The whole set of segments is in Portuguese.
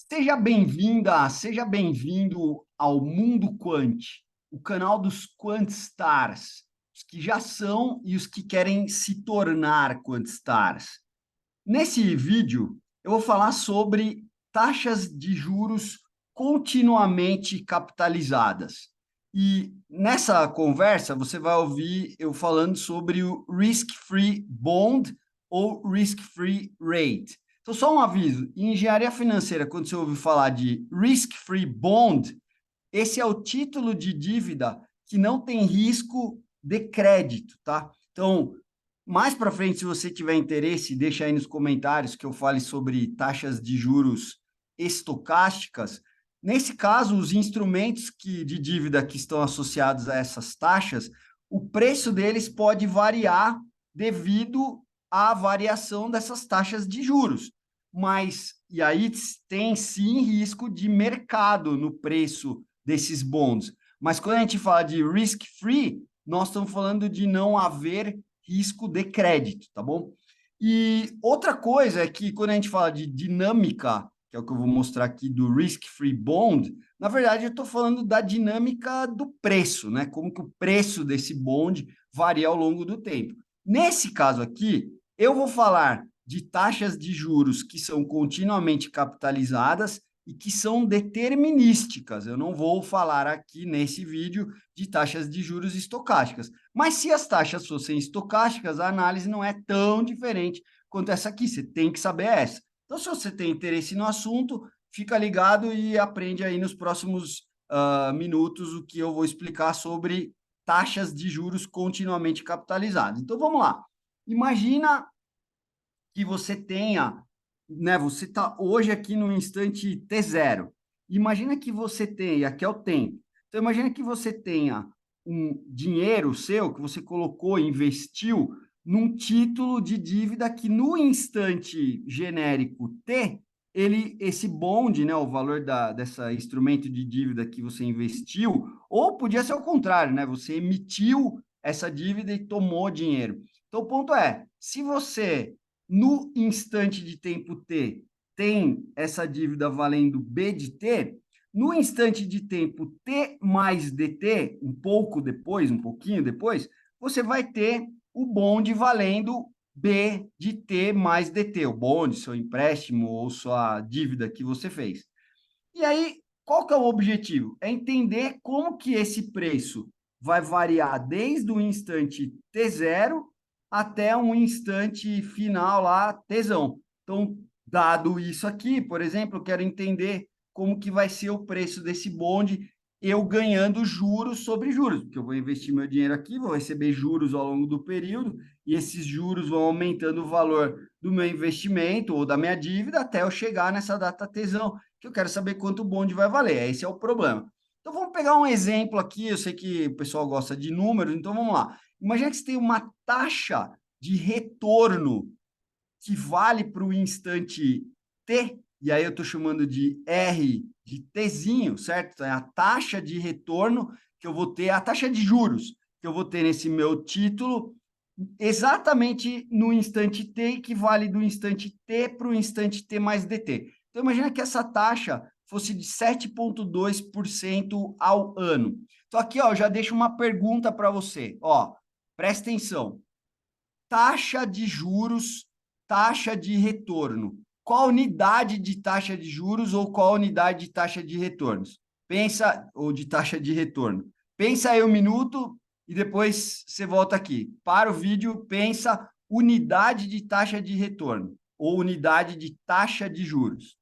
Seja bem-vinda, seja bem-vindo ao Mundo Quant, o canal dos Quantstars, os que já são e os que querem se tornar Quantstars. Nesse vídeo, eu vou falar sobre taxas de juros continuamente capitalizadas. E nessa conversa, você vai ouvir eu falando sobre o risk-free bond ou risk-free rate. Então, só um aviso: em engenharia financeira, quando você ouve falar de risk-free bond, esse é o título de dívida que não tem risco de crédito, tá? Então, mais para frente, se você tiver interesse, deixa aí nos comentários que eu fale sobre taxas de juros estocásticas. Nesse caso, os instrumentos de dívida que estão associados a essas taxas, o preço deles pode variar devido à variação dessas taxas de juros. Mas, e aí tem sim risco de mercado no preço desses bonds. Mas quando a gente fala de risk-free, nós estamos falando de não haver risco de crédito, tá bom? E outra coisa é que quando a gente fala de dinâmica, que é o que eu vou mostrar aqui do risk-free bond, na verdade eu estou falando da dinâmica do preço, né? Como que o preço desse bond varia ao longo do tempo. Nesse caso aqui, eu vou falar de taxas de juros que são continuamente capitalizadas e que são determinísticas. Eu não vou falar aqui nesse vídeo de taxas de juros estocásticas. Mas se as taxas fossem estocásticas, a análise não é tão diferente quanto essa aqui. Você tem que saber essa. Então, se você tem interesse no assunto, fica ligado e aprende aí nos próximos minutos o que eu vou explicar sobre taxas de juros continuamente capitalizadas. Então, vamos lá. Imagina que você tenha, né? Você está hoje aqui no instante T0. Imagina que você tenha, aqui é o tempo. Então, imagina que você tenha um dinheiro seu que você colocou, investiu num título de dívida que no instante genérico T, esse bonde, né, o valor dessa instrumento de dívida que você investiu, ou podia ser o contrário, né? Você emitiu essa dívida e tomou dinheiro. Então, o ponto é, se você no instante de tempo T tem essa dívida valendo B de T, no instante de tempo T mais DT, um pouco depois, um pouquinho depois, você vai ter o bonde valendo B de T mais DT, o bonde, seu empréstimo ou sua dívida que você fez. E aí, qual que é o objetivo? É entender como que esse preço vai variar desde o instante T0 até um instante final lá, Tzão. Então, dado isso aqui, por exemplo, eu quero entender como que vai ser o preço desse bonde, eu ganhando juros sobre juros, porque eu vou investir meu dinheiro aqui, vou receber juros ao longo do período, e esses juros vão aumentando o valor do meu investimento ou da minha dívida até eu chegar nessa data Tzão, que eu quero saber quanto o bonde vai valer. Esse é o problema. Então, vamos pegar um exemplo aqui. Eu sei que o pessoal gosta de números, então vamos lá. Imagina que você tem uma taxa de retorno que vale para o instante T, e aí eu estou chamando de R de Tzinho, certo? Então, é a taxa de retorno que eu vou ter, a taxa de juros que eu vou ter nesse meu título, exatamente no instante T, que vale do instante T para o instante T mais DT. Então, imagina que essa taxa fosse de 7,2% ao ano. Então, aqui, ó, eu já deixo uma pergunta para você. Ó, presta atenção. Taxa de juros, taxa de retorno. Qual unidade de taxa de juros ou qual unidade de taxa de retornos? Pensa, ou de taxa de retorno. Pensa aí um minuto e depois você volta aqui. Para o vídeo, pensa unidade de taxa de retorno ou unidade de taxa de juros.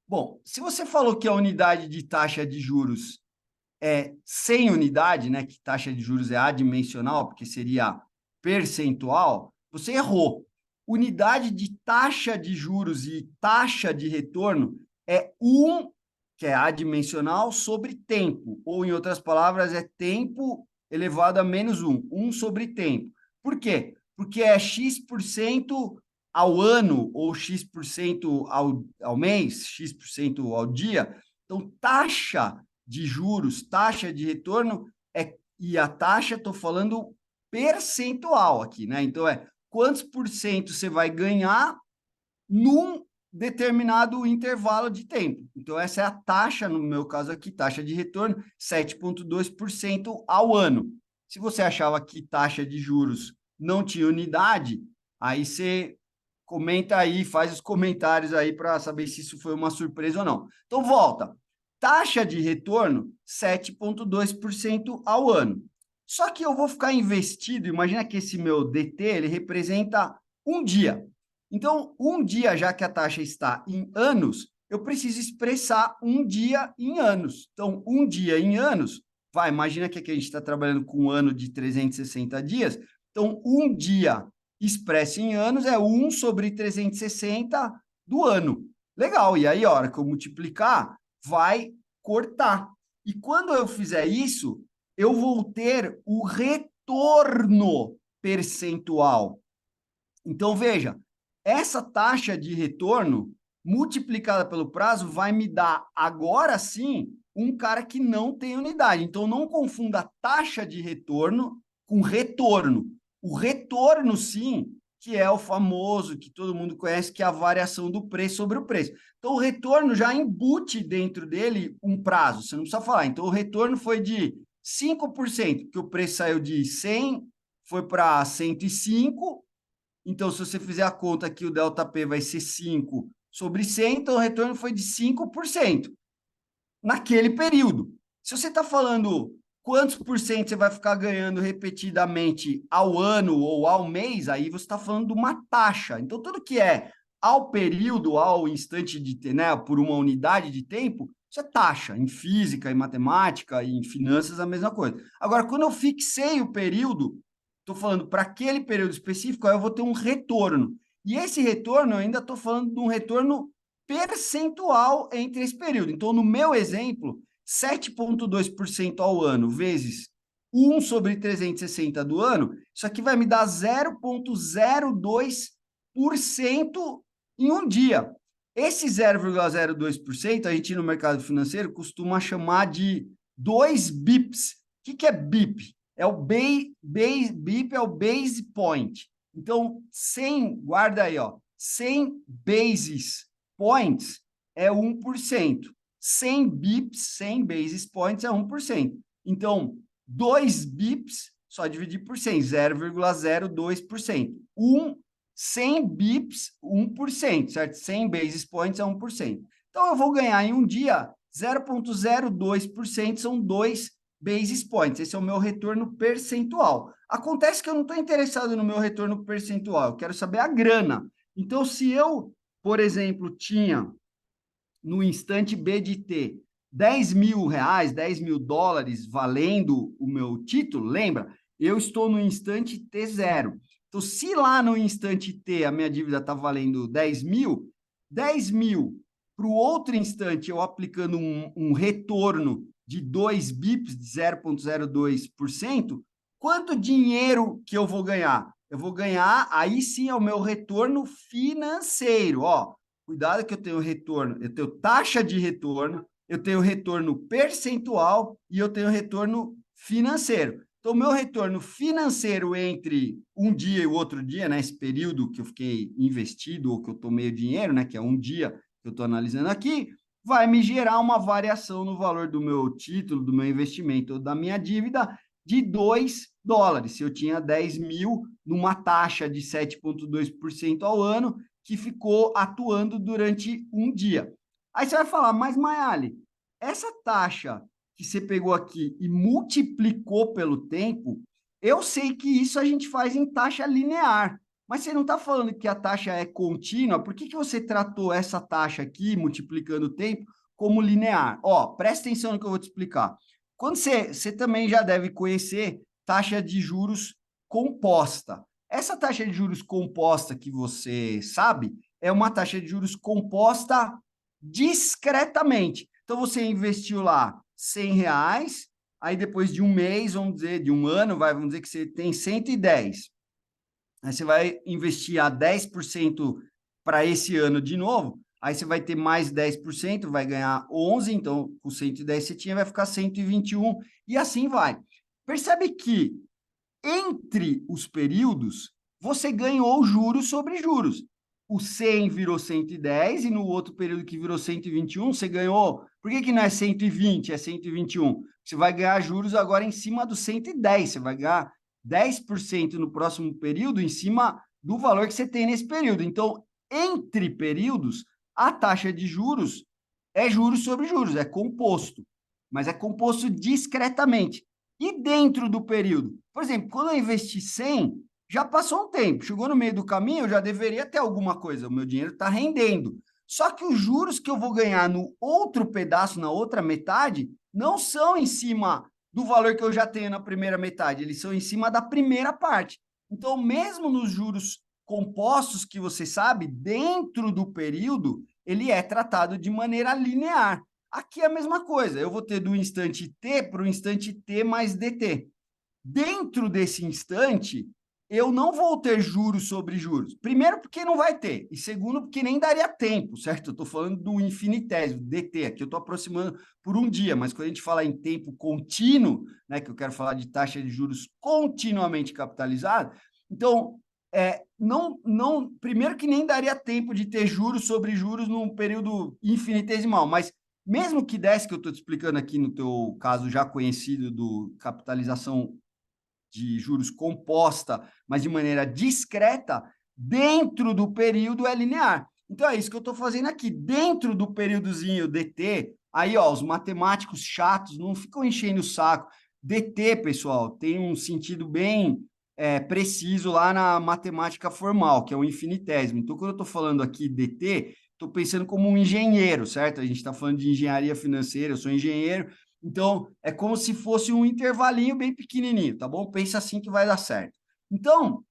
Bom, se você falou que a unidade de taxa de juros é 100 unidade, né, que taxa de juros é adimensional, porque seria percentual, você errou. Unidade de taxa de juros e taxa de retorno é 1, que é adimensional, sobre tempo, ou em outras palavras, é tempo elevado a menos 1, 1 sobre tempo. Por quê? Porque é X% ao ano, ou X% ao mês, X% ao dia. Então, taxa de juros, taxa de retorno, e a taxa, estou falando percentual aqui, né? Então, quantos por cento você vai ganhar num determinado intervalo de tempo. Então, essa é a taxa, no meu caso aqui, taxa de retorno, 7,2% ao ano. Se você achava que taxa de juros não tinha unidade, aí você comenta aí, faz os comentários aí para saber se isso foi uma surpresa ou não. Então, volta. Taxa de retorno, 7,2% ao ano. Só que eu vou ficar investido, imagina que esse meu DT, ele representa um dia. Então, um dia, já que a taxa está em anos, eu preciso expressar um dia em anos. Então, um dia em anos, imagina que aqui a gente está trabalhando com um ano de 360 dias, então, um dia expresso em anos é 1 sobre 360 do ano. Legal, e aí, a hora que eu multiplicar, vai cortar. E quando eu fizer isso, eu vou ter o retorno percentual. Então, veja, essa taxa de retorno multiplicada pelo prazo vai me dar, agora sim, um cara que não tem unidade. Então, não confunda taxa de retorno com retorno. O retorno, sim, que é o famoso, que todo mundo conhece, que é a variação do preço sobre o preço. Então, o retorno já embute dentro dele um prazo, você não precisa falar. Então, o retorno foi de 5%, que o preço saiu de 100, foi para 105. Então, se você fizer a conta aqui, o delta P vai ser 5 sobre 100, então o retorno foi de 5% naquele período. Se você está falando quantos por cento você vai ficar ganhando repetidamente ao ano ou ao mês, aí você está falando de uma taxa. Então, tudo que é ao período, ao instante de, né, por uma unidade de tempo, isso é taxa. Em física, em matemática, em finanças, a mesma coisa. Agora, quando eu fixei o período, estou falando para aquele período específico, aí eu vou ter um retorno. E esse retorno, eu ainda estou falando de um retorno percentual entre esse período. Então, no meu exemplo, 7,2% ao ano vezes 1 sobre 360 do ano, isso aqui vai me dar 0,02% em um dia. Esse 0,02% a gente no mercado financeiro costuma chamar de 2 bips. O que é BIP? É o BIP é o base point. Então, 100, guarda aí, ó, 100 basis points é 1%. 100 bips, 100 basis points é 1%. Então, 2 bips, só dividir por 100, 0,02%. 100 bips, 1%, certo? 100 basis points é 1%. Então, eu vou ganhar em um dia 0,02%, são 2 basis points. Esse é o meu retorno percentual. Acontece que eu não estou interessado no meu retorno percentual, eu quero saber a grana. Então, se eu, por exemplo, tinha no instante B de T 10 mil reais, 10 mil dólares valendo o meu título, lembra? Eu estou no instante T0. Então, se lá no instante T a minha dívida está valendo 10 mil para o outro instante eu aplicando um retorno de 2 bips, de 0,02%, quanto dinheiro que eu vou ganhar? Eu vou ganhar, aí sim é o meu retorno financeiro, ó. Cuidado que eu tenho retorno, eu tenho taxa de retorno, eu tenho retorno percentual e eu tenho retorno financeiro. Então, o meu retorno financeiro entre um dia e o outro dia, né, esse período que eu fiquei investido ou que eu tomei o dinheiro, né, que é um dia que eu estou analisando aqui, vai me gerar uma variação no valor do meu título, do meu investimento ou da minha dívida de 2 dólares. Se eu tinha 10 mil numa taxa de 7,2% ao ano, que ficou atuando durante um dia. Aí você vai falar, mas Mayali, essa taxa que você pegou aqui e multiplicou pelo tempo, eu sei que isso a gente faz em taxa linear. Mas você não está falando que a taxa é contínua, por que você tratou essa taxa aqui, multiplicando o tempo, como linear? Ó, presta atenção no que eu vou te explicar. Quando você também já deve conhecer taxa de juros composta. Essa taxa de juros composta que você sabe é uma taxa de juros composta discretamente. Então, você investiu lá 100 reais, aí depois de um mês, vamos dizer, de um ano, vamos dizer que você tem 110. Aí você vai investir a 10% para esse ano de novo, aí você vai ter mais 10%, vai ganhar 11, então com 110 você tinha, vai ficar 121, e assim vai. Percebe que entre os períodos, você ganhou juros sobre juros. o 100 virou 110 e no outro período que virou 121, você ganhou. Por que não é 120, é 121? Você vai ganhar juros agora em cima do 110, você vai ganhar 10% no próximo período em cima do valor que você tem nesse período. Então, entre períodos, a taxa de juros é juros sobre juros, é composto, mas é composto discretamente. E dentro do período? Por exemplo, quando eu investi 100, já passou um tempo, chegou no meio do caminho, eu já deveria ter alguma coisa, o meu dinheiro está rendendo. Só que os juros que eu vou ganhar no outro pedaço, na outra metade, não são em cima do valor que eu já tenho na primeira metade, eles são em cima da primeira parte. Então, mesmo nos juros compostos que você sabe, dentro do período, ele é tratado de maneira linear. Aqui é a mesma coisa, eu vou ter do instante t para o instante t mais dt. Dentro desse instante, eu não vou ter juros sobre juros. Primeiro, porque não vai ter. E segundo, porque nem daria tempo, certo? Eu estou falando do infinitésimo, dt. Aqui eu estou aproximando por um dia, mas quando a gente fala em tempo contínuo, né, que eu quero falar de taxa de juros continuamente capitalizada, então, primeiro que nem daria tempo de ter juros sobre juros num período infinitesimal, mas mesmo que desse, que eu estou te explicando aqui no teu caso já conhecido do capitalização de juros composta, mas de maneira discreta, dentro do período é linear. Então, é isso que eu estou fazendo aqui. Dentro do períodozinho DT, aí, ó, os matemáticos chatos não ficam enchendo o saco. DT, pessoal, tem um sentido bem preciso lá na matemática formal, que é o infinitésimo. Então, quando eu estou falando aqui DT, estou pensando como um engenheiro, certo? A gente está falando de engenharia financeira, eu sou engenheiro, então, é como se fosse um intervalinho bem pequenininho, tá bom? Pensa assim que vai dar certo. Então,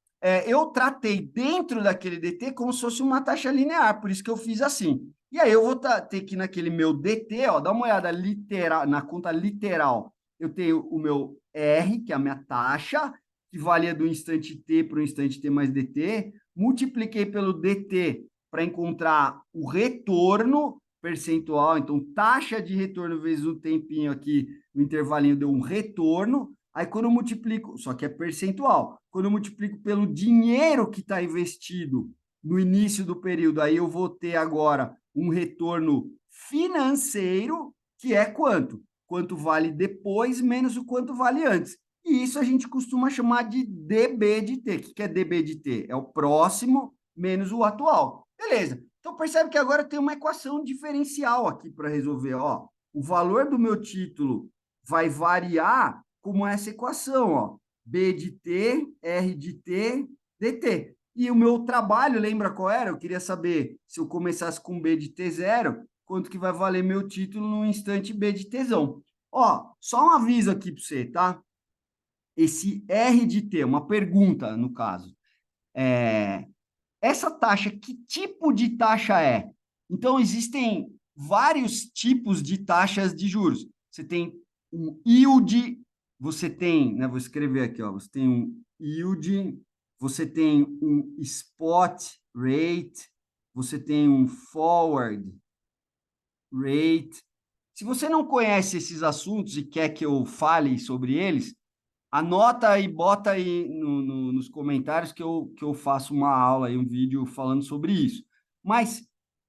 eu tratei dentro daquele DT como se fosse uma taxa linear, por isso que eu fiz assim. E aí eu vou ter que naquele meu DT, ó, dá uma olhada literal, na conta literal, eu tenho o meu R, que é a minha taxa, que valia do instante T para o instante T mais DT, multipliquei pelo DT para encontrar o retorno percentual, então taxa de retorno vezes o tempinho aqui, o intervalinho deu um retorno, aí quando eu multiplico, só que é percentual, quando eu multiplico pelo dinheiro que está investido no início do período, aí eu vou ter agora um retorno financeiro, que é quanto? Quanto vale depois menos o quanto vale antes. E isso a gente costuma chamar de DB de T. O que é DB de T? É o próximo menos o atual. Beleza. Então, percebe que agora tem uma equação diferencial aqui para resolver. Ó, o valor do meu título vai variar como essa equação, ó, B de T, R de T, dt. E o meu trabalho, lembra qual era? Eu queria saber, se eu começasse com B de T0, quanto que vai valer meu título no instante B de Tzão. Ó, só um aviso aqui para você, tá? Esse R de T, uma pergunta no caso. Essa taxa, que tipo de taxa é? Então, existem vários tipos de taxas de juros. Você tem um yield, você tem, né, vou escrever aqui, ó, você tem um yield, você tem um spot rate, você tem um forward rate. Se você não conhece esses assuntos e quer que eu fale sobre eles, anota e bota aí nos comentários que eu faço uma aula e um vídeo falando sobre isso. Mas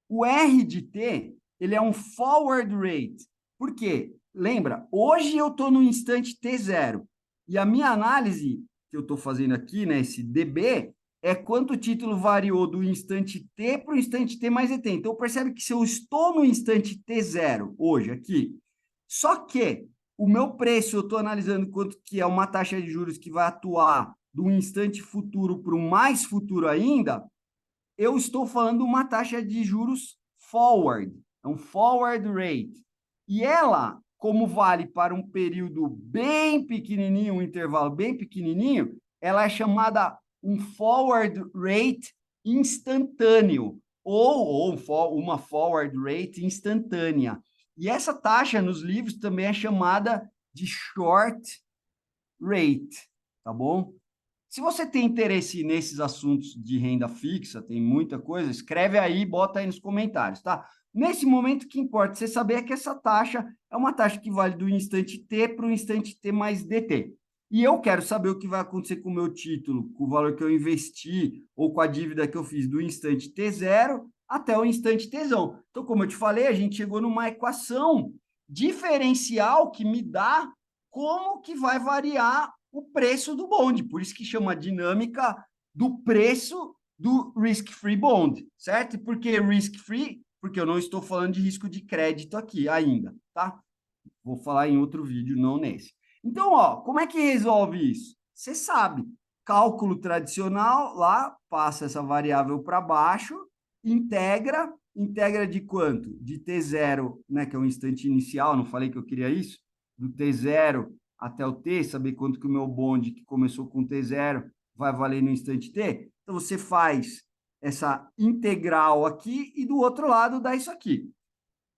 o R de T, ele é um forward rate. Por quê? Lembra, hoje eu estou no instante T0 e a minha análise que eu estou fazendo aqui, né, esse DB, é quanto o título variou do instante T para o instante T mais ET. Então, percebe que se eu estou no instante T0 hoje aqui, só que o meu preço, eu estou analisando quanto que é uma taxa de juros que vai atuar do instante futuro para o mais futuro ainda, eu estou falando uma taxa de juros forward, é um forward rate. E ela, como vale para um período bem pequenininho, um intervalo bem pequenininho, ela é chamada um forward rate instantâneo, ou uma forward rate instantânea. E essa taxa nos livros também é chamada de short rate, tá bom? Se você tem interesse nesses assuntos de renda fixa, tem muita coisa, escreve aí, bota aí nos comentários, tá? Nesse momento, o que importa você saber é que essa taxa é uma taxa que vale do instante T para o instante T mais dt. E eu quero saber o que vai acontecer com o meu título, com o valor que eu investi ou com a dívida que eu fiz do instante T0 até o instante Tzão. Então, como eu te falei, a gente chegou numa equação diferencial que me dá como que vai variar o preço do bonde. Por isso que chama dinâmica do preço do risk-free bond, certo? E por que risk-free? Porque eu não estou falando de risco de crédito aqui ainda, tá? Vou falar em outro vídeo, não nesse. Então, ó, como é que resolve isso? Você sabe, cálculo tradicional, lá passa essa variável para baixo, integra de quanto? De T0, né, que é o instante inicial, não falei que eu queria isso? Do T0 até o T, saber quanto que o meu bonde, que começou com T0, vai valer no instante T. Então, você faz essa integral aqui e do outro lado dá isso aqui.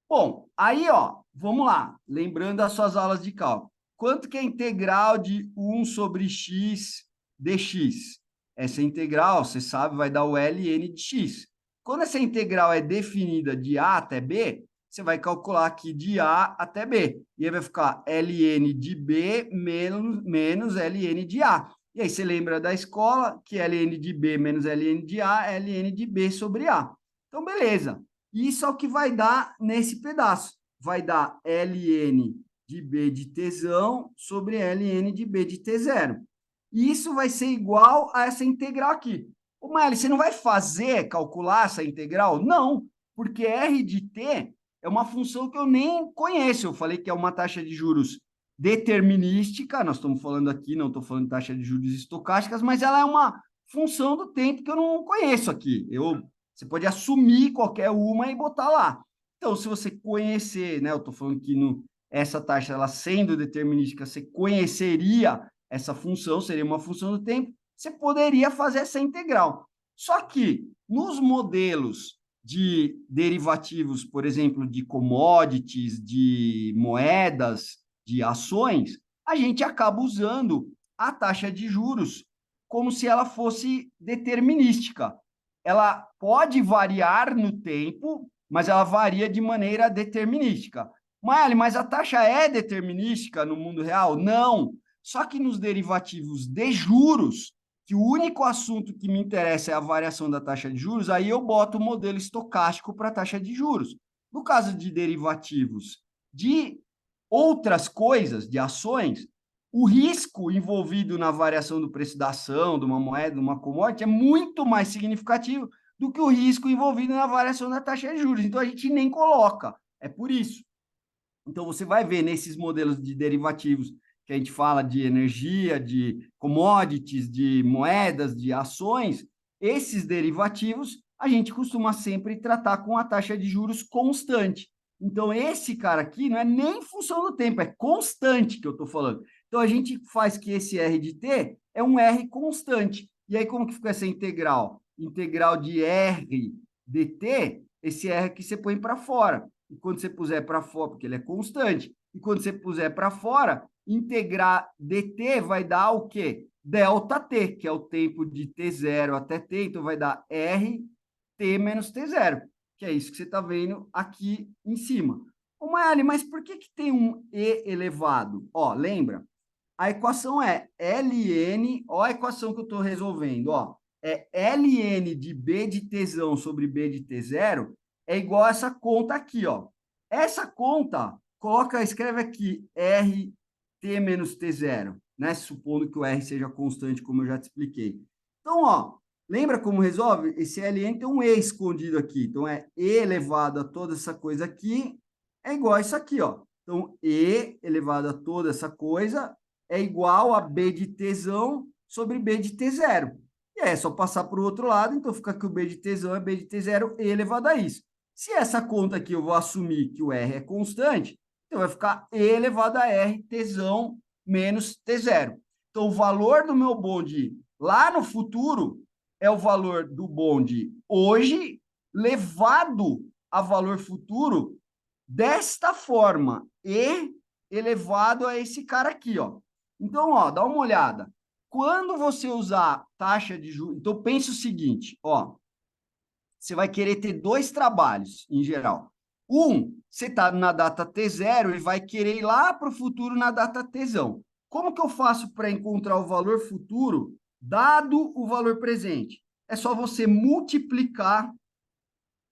Bom, aí, ó, vamos lá. Lembrando as suas aulas de cálculo. Quanto que é a integral de 1 sobre x dx? Essa integral, você sabe, vai dar o ln de x. Quando essa integral é definida de a até b, você vai calcular aqui de a até b. E aí vai ficar ln de b menos ln de a. E aí você lembra da escola que ln de b menos ln de a é ln de b sobre a. Então, beleza. Isso é o que vai dar nesse pedaço. Vai dar ln de b de Tzão sobre ln de b de T0. Isso vai ser igual a essa integral aqui. Ô, Maeli, você não vai fazer, calcular essa integral? Não, porque R de T é uma função que eu nem conheço. Eu falei que é uma taxa de juros determinística, nós estamos falando aqui, não estou falando de taxa de juros estocásticas, mas ela é uma função do tempo que eu não conheço aqui. Você pode assumir qualquer uma e botar lá. Então, se você conhecer, né, eu estou falando que essa taxa, ela sendo determinística, você conheceria essa função, seria uma função do tempo, você poderia fazer essa integral. Só que nos modelos de derivativos, por exemplo, de commodities, de moedas, de ações, a gente acaba usando a taxa de juros como se ela fosse determinística. Ela pode variar no tempo, mas ela varia de maneira determinística. Mas a taxa é determinística no mundo real? Não. Só que nos derivativos de juros, que o único assunto que me interessa é a variação da taxa de juros, aí eu boto o modelo estocástico para a taxa de juros. No caso de derivativos de outras coisas, de ações, o risco envolvido na variação do preço da ação, de uma moeda, de uma commodity, é muito mais significativo do que o risco envolvido na variação da taxa de juros. Então, a gente nem coloca. É por isso. Então, você vai ver nesses modelos de derivativos que a gente fala de energia, de commodities, de moedas, de ações, esses derivativos a gente costuma sempre tratar com a taxa de juros constante. Então, esse cara aqui não é nem função do tempo, é constante que eu estou falando. Então, a gente faz que esse R de T é um R constante. E aí, como que fica essa integral? Integral de R de T, esse R aqui você põe para fora. E quando você puser para fora, porque ele é constante, e quando você puser para fora, integrar dt vai dar o quê? Delta t, que é o tempo de t0 até t, então vai dar rt menos t0, que é isso que você está vendo aqui em cima. Ô, Maeli, mas por que tem um e elevado? Ó, lembra? A equação é ln, ó a equação que eu estou resolvendo, ó, é ln de b de Tzão sobre b de T0 é igual a essa conta aqui, ó. Essa conta, escreve aqui rt menos T0, né? Supondo que o r seja constante, como eu já te expliquei. Então, ó, lembra como resolve? Esse ln tem um e escondido aqui. Então, é e elevado a toda essa coisa aqui é igual a isso aqui, ó. Então, e elevado a toda essa coisa é igual a b de Tzão sobre b de T0. E é só passar para o outro lado, então fica que o b de Tzão é b de T0 e elevado a isso. Se essa conta aqui eu vou assumir que o R é constante, então vai ficar E elevado a R Tzão menos T0. Então, o valor do meu bonde lá no futuro é o valor do bonde hoje levado a valor futuro desta forma, E elevado a esse cara aqui, ó. Então, ó, dá uma olhada. Quando você usar taxa de juros, então pense o seguinte, ó, você vai querer ter dois trabalhos, em geral. Um, você está na data T0 e vai querer ir lá para o futuro na data Tzão. Como que eu faço para encontrar o valor futuro dado o valor presente? É só você multiplicar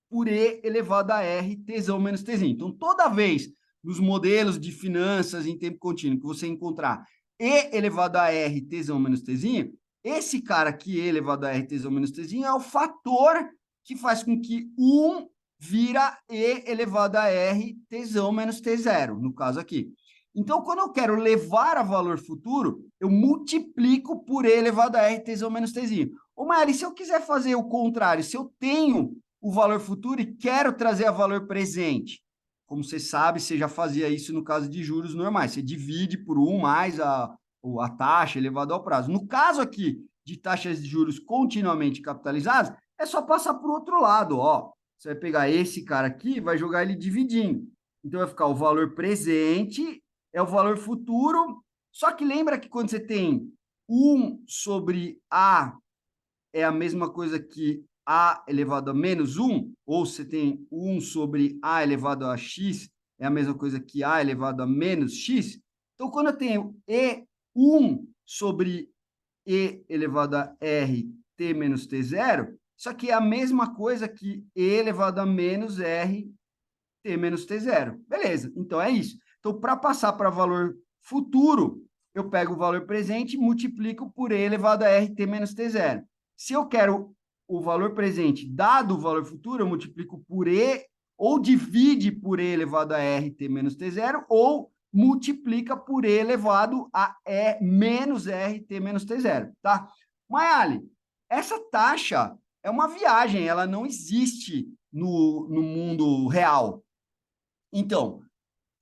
por E elevado a R, Tzão menos Tzinho. Então, toda vez nos modelos de finanças em tempo contínuo que você encontrar E elevado a R, Tzão menos Tzinho, esse cara aqui, E elevado a R, Tzão menos Tzinho, é o fator que faz com que 1 vira E elevado a R, Tzão menos T0, no caso aqui. Então, quando eu quero levar a valor futuro, eu multiplico por E elevado a R, Tzão menos Tzinho. Ô, Mari, se eu quiser fazer o contrário, se eu tenho o valor futuro e quero trazer a valor presente. Como você sabe, você já fazia isso no caso de juros normais. Você divide por 1 mais a taxa elevada ao prazo. No caso aqui de taxas de juros continuamente capitalizadas, é só passar para o outro lado. Ó. Você vai pegar esse cara aqui e vai jogar ele dividindo. Então vai ficar o valor presente é o valor futuro. Só que lembra que quando você tem 1 sobre A é a mesma coisa que a elevado a menos 1, ou você tem 1 sobre a elevado a x, é a mesma coisa que a elevado a menos x. Então, quando eu tenho E1 sobre E elevado a R t menos t0, isso aqui é a mesma coisa que E elevado a menos R t menos t0. Beleza, então é isso. Então, para passar para valor futuro, eu pego o valor presente e multiplico por E elevado a R t menos t0. Se eu quero o valor presente dado o valor futuro, eu multiplico por E, ou divide por E elevado a RT menos T0, ou multiplica por E elevado a E menos RT menos T0, tá? Mayali, essa taxa é uma viagem, ela não existe no mundo real. Então,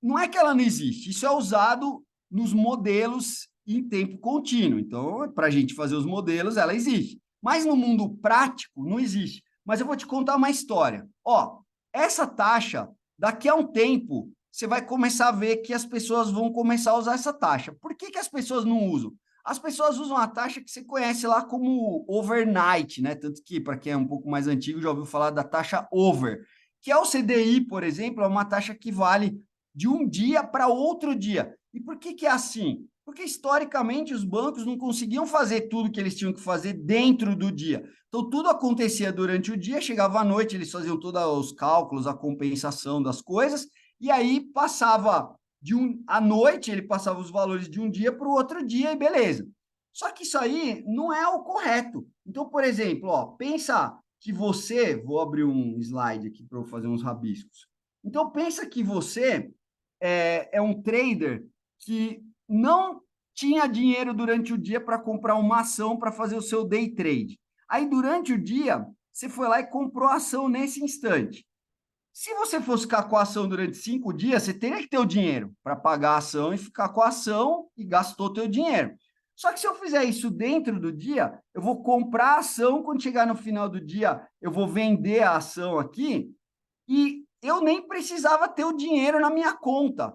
não é que ela não existe, isso é usado nos modelos em tempo contínuo. Então, para a gente fazer os modelos, ela existe. Mas no mundo prático, não existe. Mas eu vou te contar uma história. Ó, essa taxa, daqui a um tempo, você vai começar a ver que as pessoas vão começar a usar essa taxa. Por que as pessoas não usam? As pessoas usam a taxa que você conhece lá como overnight, né? Tanto que, para quem é um pouco mais antigo, já ouviu falar da taxa over, que é o CDI, por exemplo, é uma taxa que vale de um dia para outro dia. E por que é assim? Porque, historicamente, os bancos não conseguiam fazer tudo que eles tinham que fazer dentro do dia. Então, tudo acontecia durante o dia, chegava à noite, eles faziam todos os cálculos, a compensação das coisas, e aí passava à noite, ele passava os valores de um dia para o outro dia e beleza. Só que isso aí não é o correto. Então, por exemplo, ó, pensa que você, vou abrir um slide aqui para eu fazer uns rabiscos. Então, pensa que você é um trader que não tinha dinheiro durante o dia para comprar uma ação para fazer o seu day trade. Aí, durante o dia, você foi lá e comprou a ação nesse instante. Se você fosse ficar com a ação durante 5 dias, você teria que ter o dinheiro para pagar a ação e ficar com a ação e gastou o teu dinheiro. Só que se eu fizer isso dentro do dia, eu vou comprar a ação, quando chegar no final do dia, eu vou vender a ação aqui e eu nem precisava ter o dinheiro na minha conta.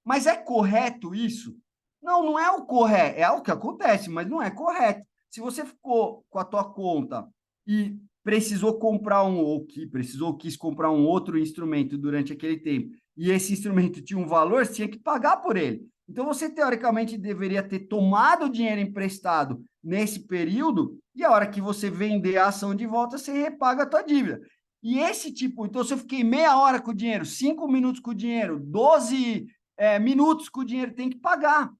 Mas é correto isso? Não, não é o correto. É o que acontece, mas não é correto. Se você ficou com a tua conta e precisou comprar quis comprar um outro instrumento durante aquele tempo, e esse instrumento tinha um valor, você tinha que pagar por ele. Então, você, teoricamente, deveria ter tomado o dinheiro emprestado nesse período, e a hora que você vender a ação de volta, você repaga a tua dívida. E esse tipo, então, se eu fiquei meia hora com o dinheiro, 5 minutos com o dinheiro, 12 minutos com o dinheiro, tem que pagar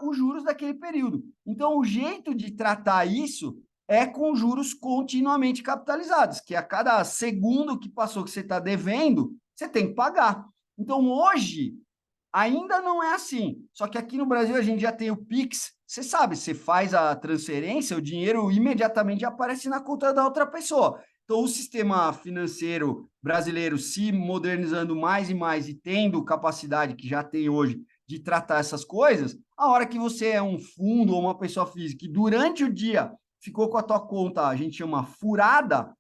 os juros daquele período. Então, o jeito de tratar isso é com juros continuamente capitalizados, que a cada segundo que passou que você está devendo, você tem que pagar. Então, hoje, ainda não é assim. Só que aqui no Brasil a gente já tem o Pix. Você sabe, você faz a transferência, o dinheiro imediatamente aparece na conta da outra pessoa. Então, o sistema financeiro brasileiro se modernizando mais e mais e tendo capacidade que já tem hoje de tratar essas coisas, a hora que você é um fundo ou uma pessoa física que durante o dia ficou com a tua conta, a gente chama furada,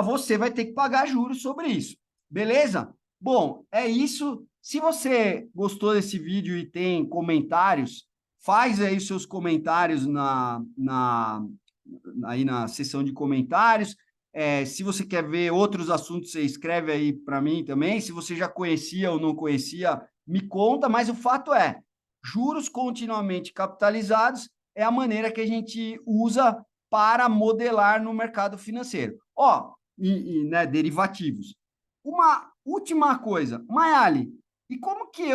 você vai ter que pagar juros sobre isso. Beleza? Bom, é isso. Se você gostou desse vídeo e tem comentários, faz aí os seus comentários aí na seção de comentários. Se você quer ver outros assuntos, você escreve aí para mim também. Se você já conhecia ou não conhecia, me conta, mas o fato é, juros continuamente capitalizados é a maneira que a gente usa para modelar no mercado financeiro. Ó, né, derivativos. Uma última coisa, Mayali, e como que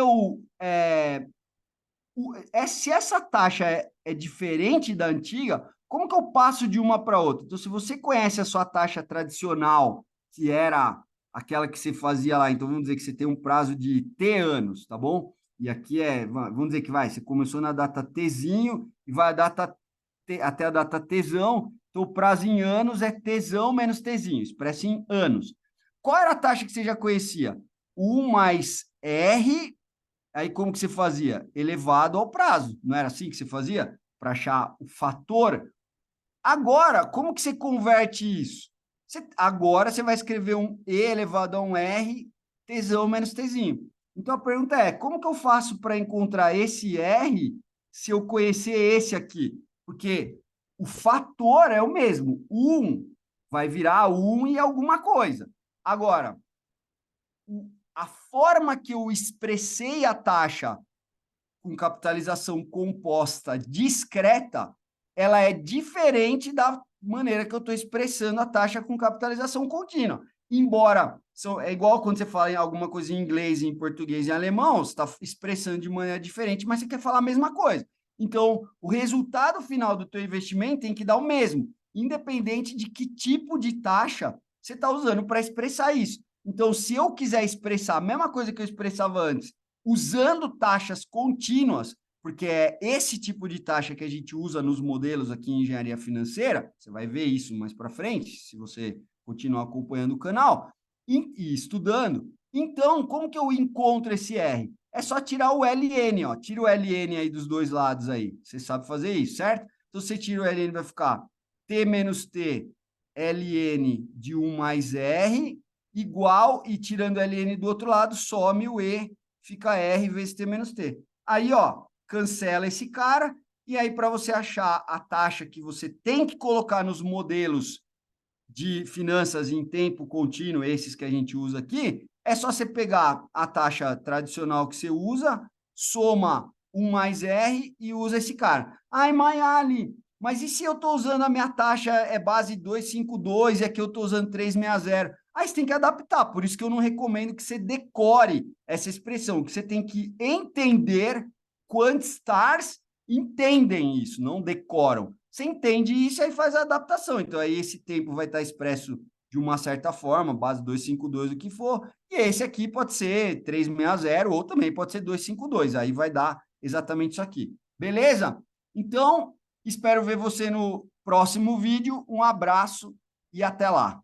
se essa taxa é diferente da antiga, como que eu passo de uma para outra? Então, se você conhece a sua taxa tradicional, que era aquela que você fazia lá, então vamos dizer que você tem um prazo de T anos, tá bom? E aqui vamos dizer que você começou na data Tzinho e vai até a data Tzão, então o prazo em anos é Tzão menos Tzinho, expressa em anos. Qual era a taxa que você já conhecia? 1 mais R. Aí como que você fazia? Elevado ao prazo. Não era assim que você fazia? Para achar o fator. Agora, como que você converte isso? Agora você vai escrever um E elevado a um R, Tzão menos Tzinho. Então a pergunta é, como que eu faço para encontrar esse R se eu conhecer esse aqui? Porque o fator é o mesmo. 1 vai virar 1 e alguma coisa. Agora, a forma que eu expressei a taxa com capitalização composta discreta, ela é diferente da maneira que eu estou expressando a taxa com capitalização contínua. Embora é igual quando você fala em alguma coisa em inglês, em português e em alemão, você está expressando de maneira diferente, mas você quer falar a mesma coisa. Então, o resultado final do teu investimento tem que dar o mesmo, independente de que tipo de taxa você está usando para expressar isso. Então, se eu quiser expressar a mesma coisa que eu expressava antes, usando taxas contínuas, porque é esse tipo de taxa que a gente usa nos modelos aqui em engenharia financeira, você vai ver isso mais para frente, se você continuar acompanhando o canal e estudando. Então, como que eu encontro esse R? É só tirar o LN, ó. Tira o LN aí dos dois lados aí. Você sabe fazer isso, certo? Então, você tira o LN, vai ficar T menos T, LN de 1 mais R, igual, e tirando o LN do outro lado, some o E, fica R vezes T menos T. Aí, ó, cancela esse cara, e aí para você achar a taxa que você tem que colocar nos modelos de finanças em tempo contínuo, esses que a gente usa aqui, é só você pegar a taxa tradicional que você usa, soma 1 mais R e usa esse cara. Ai, Mayali, mas e se eu estou usando a minha taxa base 252 e aqui eu estou usando 360? Aí você tem que adaptar, por isso que eu não recomendo que você decore essa expressão, que você tem que entender quantos stars entendem isso, não decoram. Você entende isso e aí faz a adaptação. Então, aí esse tempo vai estar expresso de uma certa forma, base 252, o que for, e esse aqui pode ser 360 ou também pode ser 252. Aí vai dar exatamente isso aqui. Beleza? Então, espero ver você no próximo vídeo. Um abraço e até lá.